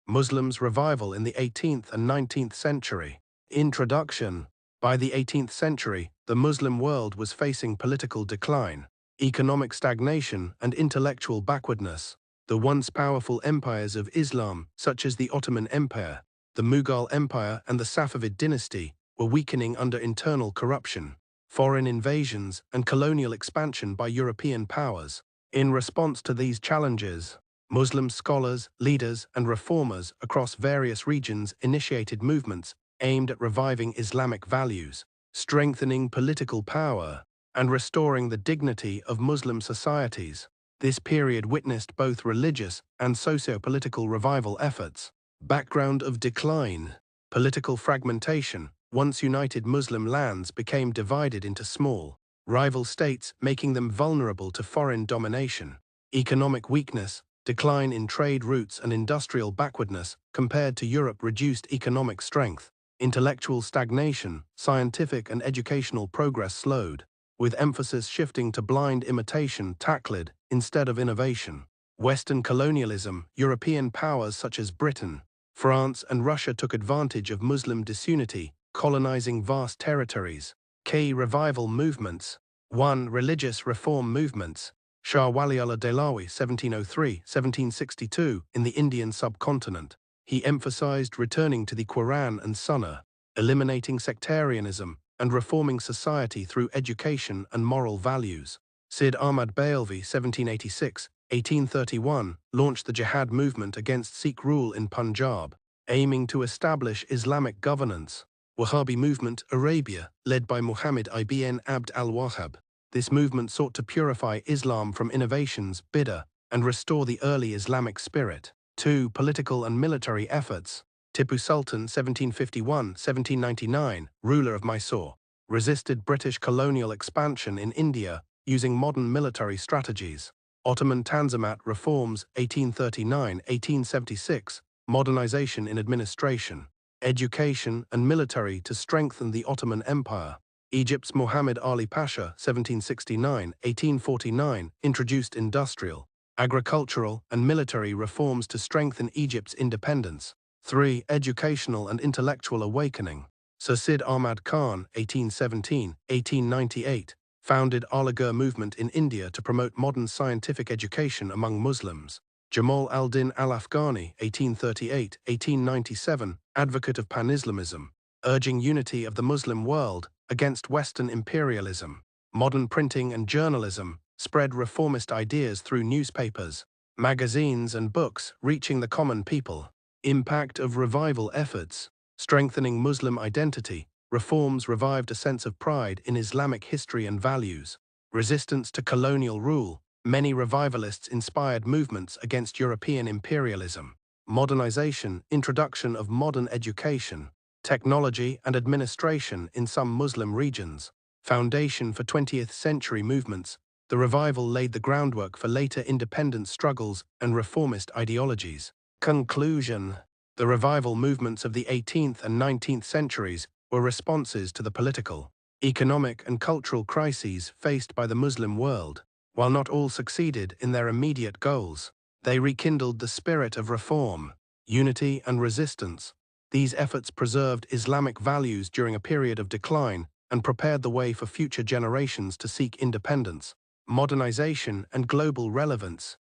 Muslims' revival in the 18th and 19th century. Introduction. By the 18th century, the Muslim world was facing political decline, economic stagnation, and intellectual backwardness. The once powerful empires of Islam, such as the Ottoman Empire, the Mughal Empire, and the Safavid dynasty, were weakening under internal corruption, foreign invasions, and colonial expansion by European powers. In response to these challenges, Muslim scholars, leaders, and reformers across various regions initiated movements aimed at reviving Islamic values, strengthening political power, and restoring the dignity of Muslim societies. This period witnessed both religious and socio-political revival efforts. Background of decline. Political fragmentation. Once united Muslim lands became divided into small, rival states, making them vulnerable to foreign domination. Economic weakness. Decline in trade routes and industrial backwardness compared to Europe reduced economic strength. Intellectual stagnation. Scientific and educational progress slowed, with emphasis shifting to blind imitation taqlid instead of innovation. Western colonialism. European powers such as Britain, France, and Russia took advantage of Muslim disunity, colonizing vast territories. Key revival movements. 1. Religious reform movements. Shah Waliullah Dehlawi (1703–1762) in the Indian subcontinent. He emphasized returning to the Quran and Sunnah, eliminating sectarianism, and reforming society through education and moral values. Sid Ahmad Bailvi (1786–1831) launched the jihad movement against Sikh rule in Punjab, aiming to establish Islamic governance. Wahhabi movement Arabia, led by Muhammad ibn Abd al-Wahhab. This movement sought to purify Islam from innovations, bid'ah, and restore the early Islamic spirit. 2. Political and military efforts. Tipu Sultan (1751–1799), ruler of Mysore, resisted British colonial expansion in India using modern military strategies. Ottoman Tanzimat reforms 1839–1876, modernization in administration, education, and military to strengthen the Ottoman Empire. Egypt's Muhammad Ali Pasha (1769–1849) introduced industrial, agricultural, and military reforms to strengthen Egypt's independence. 3. Educational and intellectual awakening. Sir Sid Ahmad Khan (1817–1898) founded Aligarh movement in India to promote modern scientific education among Muslims. Jamal al-Din al-Afghani (1838–1897), advocate of pan-Islamism, urging unity of the Muslim world against Western imperialism. Modern printing and journalism spread reformist ideas through newspapers, magazines, and books, reaching the common people. Impact of revival efforts. Strengthening Muslim identity, reforms revived a sense of pride in Islamic history and values. Resistance to colonial rule. Many revivalists inspired movements against European imperialism. Modernization, introduction of modern education, technology, and administration in some Muslim regions. Foundation for 20th century movements. The revival laid the groundwork for later independence struggles and reformist ideologies. Conclusion. The revival movements of the 18th and 19th centuries were responses to the political, economic, and cultural crises faced by the Muslim world. While not all succeeded in their immediate goals, they rekindled the spirit of reform, unity, and resistance. These efforts preserved Islamic values during a period of decline and prepared the way for future generations to seek independence. Modernization and global relevance.